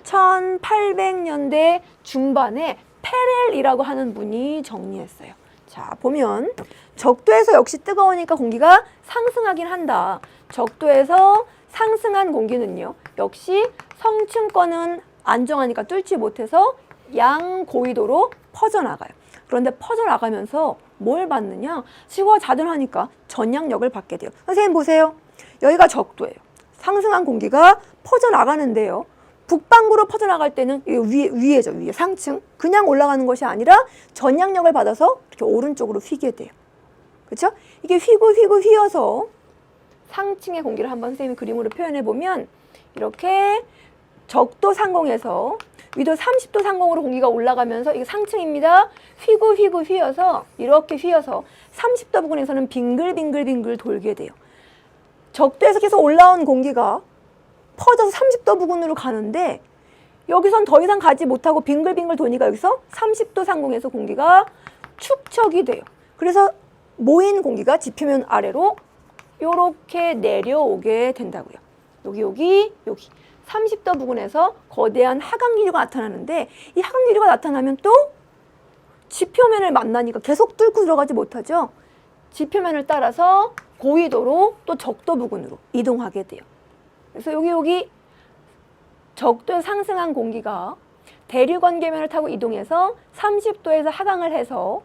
1800년대 중반에 페렐이라고 하는 분이 정리했어요. 자, 보면 적도에서 역시 뜨거우니까 공기가 상승하긴 한다. 적도에서 상승한 공기는요. 역시 성층권은 안정하니까 뚫지 못해서 양고위도로 퍼져나가요. 그런데 퍼져나가면서 뭘 받느냐? 지구가 자전하니까 전향력을 받게 돼요. 선생님 보세요. 여기가 적도예요. 상승한 공기가 퍼져나가는데요. 북반구로 퍼져나갈 때는 위에죠. 위에 상층. 그냥 올라가는 것이 아니라 전향력을 받아서 이렇게 오른쪽으로 휘게 돼요. 그렇죠? 이게 휘고 휘어서 상층의 공기를 한번 선생님이 그림으로 표현해 보면 이렇게 적도 상공에서 위도 30도 상공으로 공기가 올라가면서 이게 상층입니다. 휘고 휘어서 이렇게 휘어서 30도 부근에서는 빙글빙글 돌게 돼요. 적도에서 계속 올라온 공기가 퍼져서 30도 부근으로 가는데 여기선 더 이상 가지 못하고 빙글빙글 도니까 여기서 30도 상공에서 공기가 축적이 돼요. 그래서 모인 공기가 지표면 아래로 이렇게 내려오게 된다고요. 여기 30도 부근에서 거대한 하강기류가 나타나는데 이 하강기류가 나타나면 또 지표면을 만나니까 계속 뚫고 들어가지 못하죠. 지표면을 따라서 고위도로 또 적도 부근으로 이동하게 돼요. 그래서 여기 적도에 상승한 공기가 대류관계면을 타고 이동해서 30도에서 하강을 해서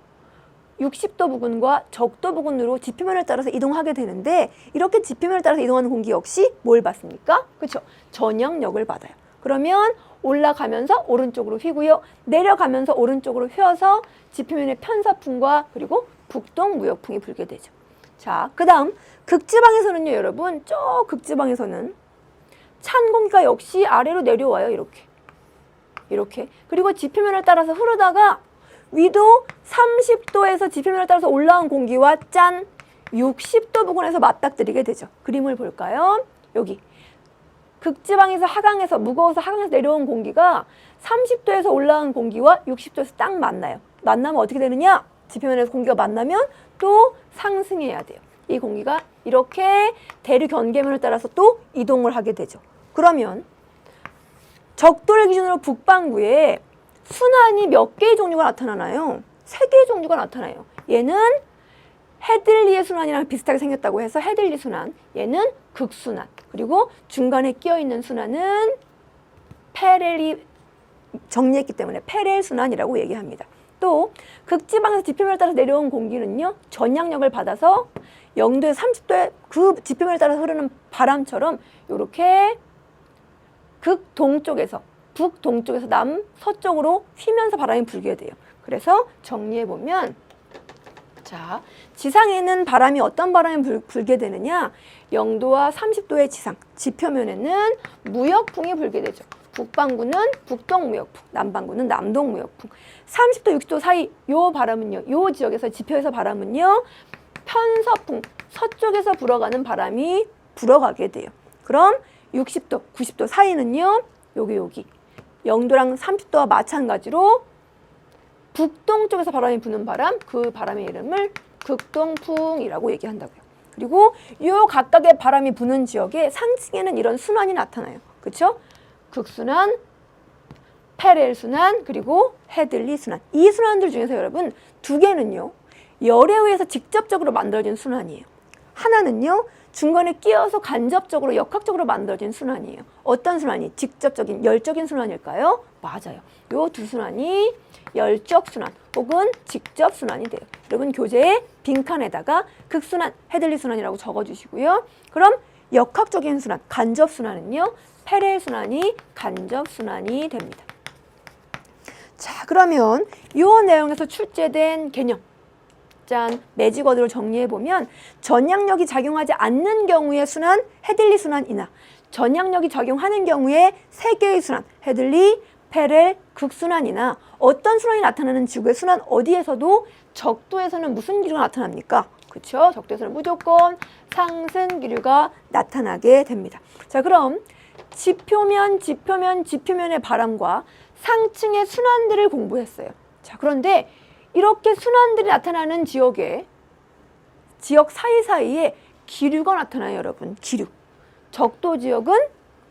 60도 부근과 적도 부근으로 지표면을 따라서 이동하게 되는데 이렇게 지표면을 따라서 이동하는 공기 역시 뭘 받습니까? 그렇죠. 전향력을 받아요. 그러면 올라가면서 오른쪽으로 휘고요. 내려가면서 오른쪽으로 휘어서 지표면의 편사풍과 그리고 북동무역풍이 불게 되죠. 자, 그 다음 극지방에서는요, 여러분, 저 극지방에서는 찬 공기가 역시 아래로 내려와요. 이렇게. 그리고 지표면을 따라서 흐르다가 위도 30도에서 지표면을 따라서 올라온 공기와 짠 60도 부근에서 맞닥뜨리게 되죠. 그림을 볼까요? 여기 극지방에서 하강에서 무거워서 하강에서 내려온 공기가 30도에서 올라온 공기와 60도에서 딱 만나요. 만나면 어떻게 되느냐? 지표면에서 공기가 만나면 또 상승해야 돼요. 이 공기가 이렇게 대류 경계면을 따라서 또 이동을 하게 되죠. 그러면 적도를 기준으로 북반구에 순환이 몇 개의 종류가 나타나나요? 3개의 종류가 나타나요. 얘는 헤들리의 순환이랑 비슷하게 생겼다고 해서 헤들리 순환, 얘는 극순환, 그리고 중간에 끼어있는 순환은 페렐이 정리했기 때문에 페렐 순환이라고 얘기합니다. 또 극지방에서 지표면을 따라서 내려온 공기는요, 전향력을 받아서 0도에서 30도의 그 지표면을 따라서 흐르는 바람처럼 이렇게 극동쪽에서 북동쪽에서 남서쪽으로 휘면서 바람이 불게 돼요. 그래서 정리해보면, 자, 지상에는 바람이 어떤 바람이 불게 되느냐? 0도와 30도의 지표면에는 무역풍이 불게 되죠. 북반구는 북동무역풍, 남반구는 남동무역풍. 30도, 60도 사이 요 바람은요, 요 지역에서 지표에서 바람은요, 편서풍, 서쪽에서 불어가는 바람이 불어가게 돼요. 그럼 60도, 90도 사이는요, 여기 0도랑 30도와 마찬가지로 북동쪽에서 바람이 부는 바람, 그 바람의 이름을 극동풍이라고 얘기한다고요. 그리고 이 각각의 바람이 부는 지역에 상층에는 이런 순환이 나타나요. 그렇죠? 극순환, 페렐 순환, 그리고 헤들리 순환. 이 순환들 중에서 여러분 2개는요. 열에 의해서 직접적으로 만들어진 순환이에요. 하나는요. 중간에 끼어서 간접적으로 역학적으로 만들어진 순환이에요. 어떤 순환이? 직접적인 열적인 순환일까요? 맞아요. 요 2순환이 열적 순환 혹은 직접 순환이 돼요. 여러분 교재에 빈칸에다가 극순환, 헤들리 순환이라고 적어주시고요. 그럼 역학적인 순환, 간접 순환은요. 페렐 순환이 간접 순환이 됩니다. 자, 그러면 이 내용에서 출제된 개념, 짠, 매직워드를 정리해보면 전향력이 작용하지 않는 경우의 순환, 헤들리 순환이나 전향력이 작용하는 경우에 3개의 순환, 헤들리, 페렐, 극순환이나 어떤 순환이 나타나는 지구의 순환 어디에서도 적도에서는 무슨 기류가 나타납니까? 그렇죠? 적도에서는 무조건 상승 기류가 나타나게 됩니다. 자, 그럼 지표면의 바람과 상층의 순환들을 공부했어요. 자, 그런데 이렇게 순환들이 나타나는 지역 사이사이에 기류가 나타나요, 여러분. 기류. 적도 지역은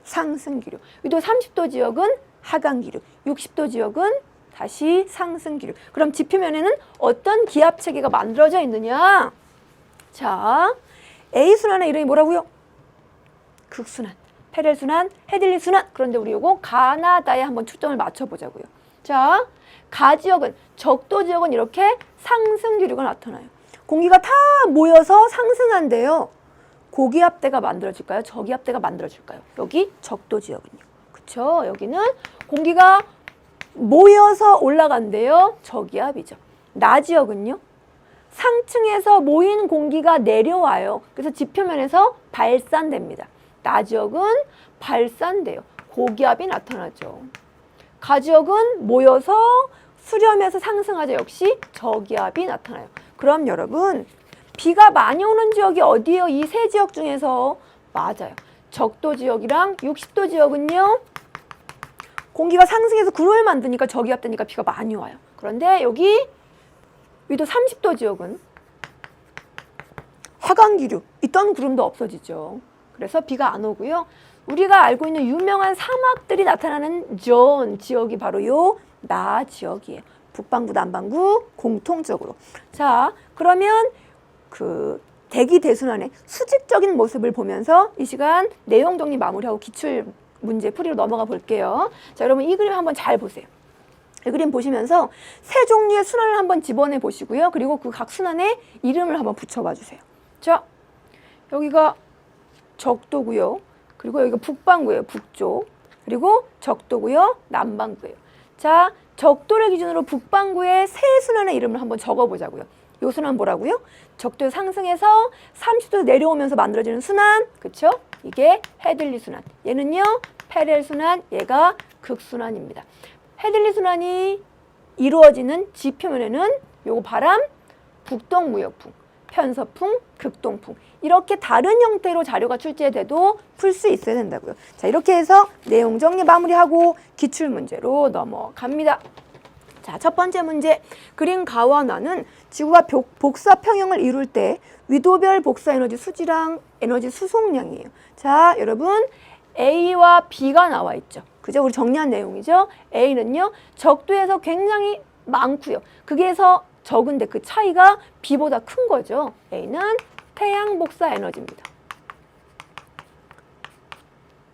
상승 기류. 위도 30도 지역은 하강 기류. 60도 지역은 다시 상승 기류. 그럼 지표면에는 어떤 기압 체계가 만들어져 있느냐? 자, A 순환의 이름이 뭐라고요? 극순환, 페렐 순환, 헤들리 순환. 그런데 우리 요거 가나다에 한번 초점을 맞춰보자고요. 자, 가 지역은, 적도 지역은 이렇게 상승 기류가 나타나요. 공기가 다 모여서 상승한대요. 고기압대가 만들어질까요? 저기압대가 만들어질까요? 여기 적도 지역은요. 그쵸? 여기는 공기가 모여서 올라간대요. 저기압이죠. 나 지역은요. 상층에서 모인 공기가 내려와요. 그래서 지표면에서 발산됩니다. 나 지역은 발산돼요. 고기압이 나타나죠. 가 지역은 모여서 수렴해서 상승하죠. 역시 저기압이 나타나요. 그럼 여러분 비가 많이 오는 지역이 어디예요? 이 세 지역 중에서. 맞아요. 적도 지역이랑 60도 지역은요. 공기가 상승해서 구름을 만드니까 저기압되니까 비가 많이 와요. 그런데 여기 위도 30도 지역은 화강기류, 있던 구름도 없어지죠. 그래서 비가 안 오고요. 우리가 알고 있는 유명한 사막들이 나타나는 존 지역이 바로 요 나 지역이에요. 북반구, 남반구 공통적으로. 자, 그러면 그 대기 대순환의 수직적인 모습을 보면서 이 시간 내용 정리 마무리하고 기출 문제 풀이로 넘어가 볼게요. 자, 여러분 이 그림 한번 잘 보세요. 이 그림 보시면서 세 종류의 순환을 한번 집어내 보시고요. 그리고 그 각 순환에 이름을 한번 붙여봐 주세요. 자, 여기가 적도고요. 그리고 여기가 북반구예요. 북쪽. 그리고 적도고요. 남반구예요. 자, 적도를 기준으로 북반구의 세 순환의 이름을 한번 적어보자고요. 요 순환 뭐라고요? 적도 상승해서 30도 내려오면서 만들어지는 순환. 그쵸? 이게 헤들리 순환. 얘는요. 페렐 순환. 얘가 극순환입니다. 헤들리 순환이 이루어지는 지표면에는 요거 바람, 북동무역풍, 편서풍, 극동풍 이렇게 다른 형태로 자료가 출제돼도 풀 수 있어야 된다고요. 자, 이렇게 해서 내용 정리 마무리하고 기출 문제로 넘어갑니다. 자, 첫 번째 문제. 그림 가와 나는 지구가 복사 평형을 이룰 때 위도별 복사 에너지 수지랑 에너지 수송량이에요. 자, 여러분 A와 B가 나와 있죠. 그죠? 우리 정리한 내용이죠. A는요. 적도에서 굉장히 많고요. 그게서 적은데 그 차이가 B보다 큰 거죠. A는 태양 복사 에너지입니다.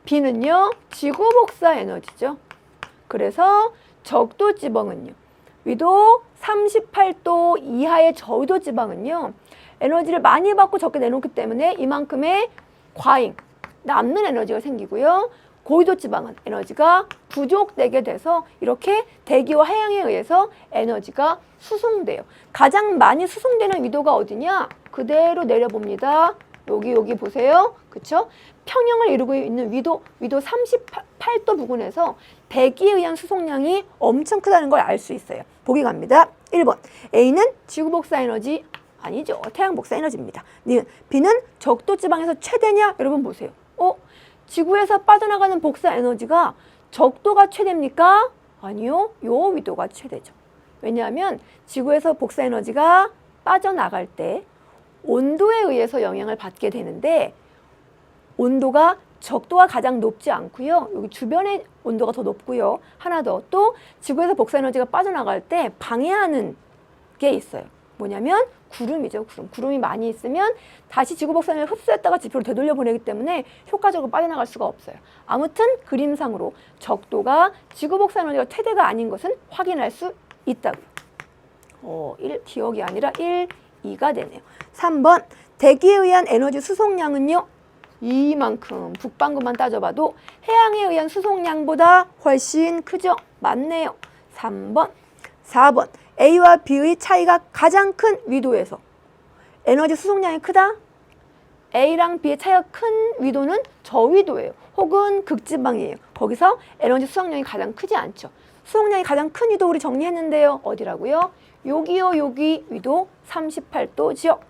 B는요. 지구 복사 에너지죠. 그래서 적도 지방은요. 위도 38도 이하의 저위도 지방은요. 에너지를 많이 받고 적게 내놓기 때문에 이만큼의 과잉, 남는 에너지가 생기고요. 고위도 지방은 에너지가 부족되게 돼서 이렇게 대기와 해양에 의해서 에너지가 수송돼요. 가장 많이 수송되는 위도가 어디냐? 그대로 내려봅니다. 여기 보세요. 그쵸? 평형을 이루고 있는 위도 38도 부근에서 대기에 의한 수송량이 엄청 크다는 걸 알 수 있어요. 보기 갑니다. 1번. A는 지구 복사 에너지 아니죠. 태양 복사 에너지입니다. B는 적도 지방에서 최대냐? 여러분 보세요. 지구에서 빠져나가는 복사 에너지가 적도가 최대입니까? 아니요. 요 위도가 최대죠. 왜냐하면 지구에서 복사 에너지가 빠져나갈 때 온도에 의해서 영향을 받게 되는데 온도가 적도가 가장 높지 않고요. 여기 주변의 온도가 더 높고요. 하나 더 또 지구에서 복사 에너지가 빠져나갈 때 방해하는 게 있어요. 뭐냐면 구름이죠. 구름이 많이 있으면 다시 지구 복사 에너지를 흡수했다가 지표로 되돌려 보내기 때문에 효과적으로 빠져나갈 수가 없어요. 아무튼 그림상으로 적도가 지구 복사 에너지가 최대가 아닌 것은 확인할 수 있다고요. 1 기억이 아니라 1, 2가 되네요. 3번. 대기에 의한 에너지 수송량은요. 이만큼 북반구만 따져봐도 해양에 의한 수송량보다 훨씬 크죠? 맞네요. 3번. 4번. A와 B의 차이가 가장 큰 위도에서 에너지 수송량이 크다? A랑 B의 차이가 큰 위도는 저위도예요. 혹은 극지방이에요. 거기서 에너지 수송량이 가장 크지 않죠. 수송량이 가장 큰 위도 우리 정리했는데요. 어디라고요? 여기요. 여기 위도 38도 지역.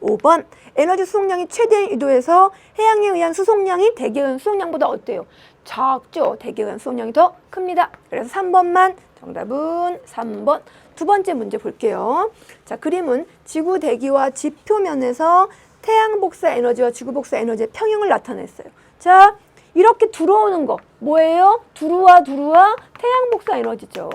5번. 에너지 수송량이 최대인 위도에서 해양에 의한 수송량이 대기에 의한 수송량보다 어때요? 작죠. 대기에 의한 수송량이 더 큽니다. 그래서 3번만 정답은 3번. 두 번째 문제 볼게요. 자, 그림은 지구 대기와 지표면에서 태양 복사 에너지와 지구 복사 에너지의 평형을 나타냈어요. 자, 이렇게 들어오는 거 뭐예요? 두루와 태양 복사 에너지죠.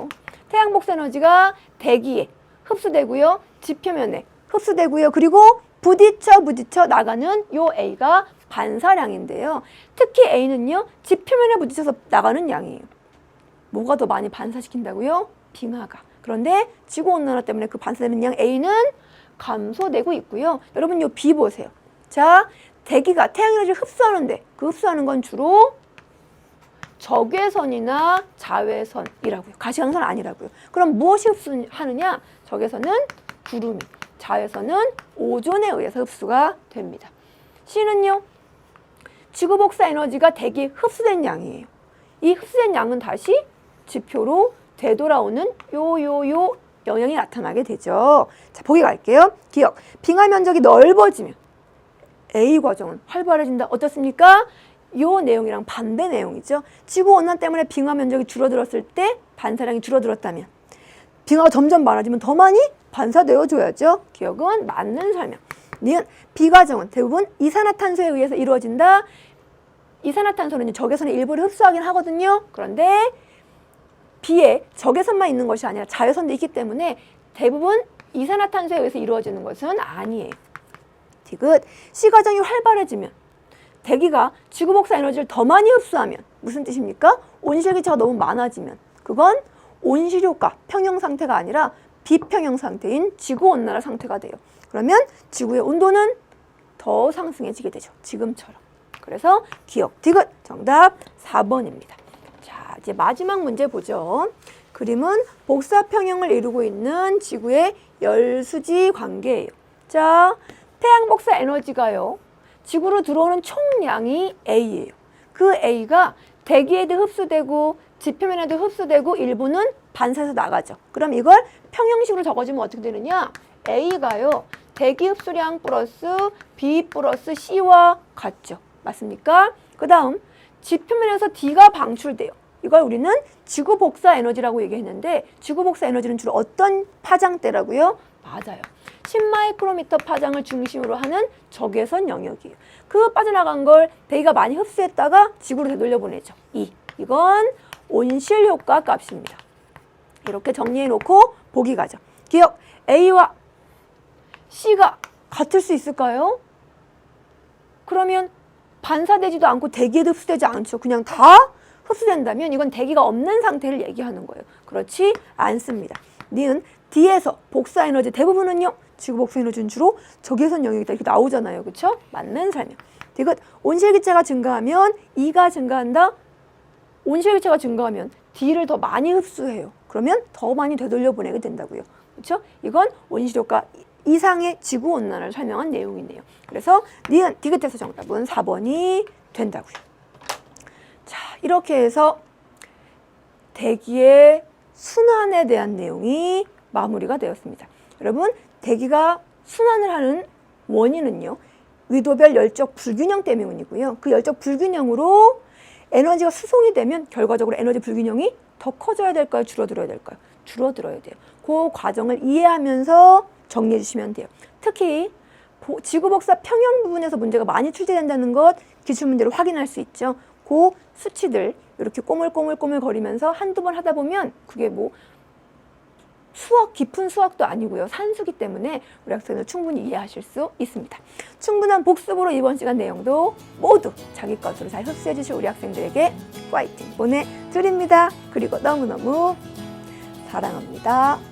태양 복사 에너지가 대기에 흡수되고요. 지표면에 흡수되고요. 그리고 부딪혀 나가는 요 A가 반사량인데요. 특히 A는요. 지표면에 부딪혀서 나가는 양이에요. 뭐가 더 많이 반사시킨다고요? 빙하가. 그런데 지구온난화 때문에 그 반사되는 양 A는 감소되고 있고요. 여러분 요 B 보세요. 자, 대기가 태양에너지를 흡수하는데 그 흡수하는 건 주로 적외선이나 자외선이라고요. 가시광선 아니라고요. 그럼 무엇이 흡수하느냐? 적외선은 구름이, 자외선은 오존에 의해서 흡수가 됩니다. C는요. 지구 복사 에너지가 대기에 흡수된 양이에요. 이 흡수된 양은 다시 지표로 되돌아오는 요 영향이 나타나게 되죠. 자, 보기 갈게요. 기억. 빙하 면적이 넓어지면 A 과정은 활발해진다. 어떻습니까? 이 내용이랑 반대 내용이죠. 지구온난 때문에 빙하 면적이 줄어들었을 때 반사량이 줄어들었다면 빙하가 점점 많아지면 더 많이 반사되어 줘야죠. 기억은 맞는 설명. 니은 비과정은 대부분 이산화탄소에 의해서 이루어진다. 이산화탄소는 적외선의 일부를 흡수하긴 하거든요. 그런데 비에 적외선만 있는 것이 아니라 자외선도 있기 때문에 대부분 이산화탄소에 의해서 이루어지는 것은 아니에요. 디귿. C과정이 활발해지면 대기가 지구 복사 에너지를 더 많이 흡수하면 무슨 뜻입니까? 온실기체가 너무 많아지면 그건 온실효과 평형 상태가 아니라 비평형 상태인 지구온난화 상태가 돼요. 그러면 지구의 온도는 더 상승해지게 되죠. 지금처럼. 그래서 기억 디귿 정답 4번입니다. 자, 이제 마지막 문제 보죠. 그림은 복사평형을 이루고 있는 지구의 열수지 관계예요. 자, 태양 복사 에너지가요. 지구로 들어오는 총량이 A예요. 그 A가 대기에도 흡수되고 지표면에도 흡수되고 일부는 반사해서 나가죠. 그럼 이걸 평형식으로 적어주면 어떻게 되느냐? A가요. 대기 흡수량 플러스 B 플러스 C와 같죠. 맞습니까? 그 다음 지표면에서 D가 방출돼요. 이걸 우리는 지구 복사 에너지라고 얘기했는데 지구 복사 에너지는 주로 어떤 파장대라고요? 맞아요. 10마이크로미터 파장을 중심으로 하는 적외선 영역이에요. 그 빠져나간 걸 대기가 많이 흡수했다가 지구로 되돌려보내죠. 이건 온실 효과 값입니다. 이렇게 정리해놓고 보기 가죠. 기억, A와 C가 같을 수 있을까요? 그러면 반사되지도 않고 대기에도 흡수되지 않죠. 그냥 다 흡수된다면 이건 대기가 없는 상태를 얘기하는 거예요. 그렇지 않습니다. 니은 D에서 복사 에너지 대부분은요. 지구 복사 에너지는 주로 적외선 영역이다. 이렇게 나오잖아요. 그렇죠? 맞는 설명. 디귿 온실기체가 증가하면 E가 증가한다. 온실기체가 증가하면 D를 더 많이 흡수해요. 그러면 더 많이 되돌려 보내게 된다고요. 그렇죠? 이건 온실효과 이상의 지구온난화를 설명한 내용이네요. 그래서 니은 디귿에서 정답은 4번이 된다고요. 자, 이렇게 해서 대기의 순환에 대한 내용이 마무리가 되었습니다. 여러분, 대기가 순환을 하는 원인은요. 위도별 열적 불균형 때문이고요. 그 열적 불균형으로 에너지가 수송이 되면 결과적으로 에너지 불균형이 더 커져야 될까요? 줄어들어야 될까요? 줄어들어야 돼요. 그 과정을 이해하면서 정리해 주시면 돼요. 특히 지구 복사 평형 부분에서 문제가 많이 출제된다는 것 기출문제로 확인할 수 있죠. 그 수치들 이렇게 꼬물꼬물꼬물 거리면서 한두 번 하다 보면 그게 뭐 수학, 깊은 수학도 아니고요. 산수기 때문에 우리 학생들 충분히 이해하실 수 있습니다. 충분한 복습으로 이번 시간 내용도 모두 자기 것으로 잘 흡수해 주실 우리 학생들에게 파이팅 보내드립니다. 그리고 너무너무 사랑합니다.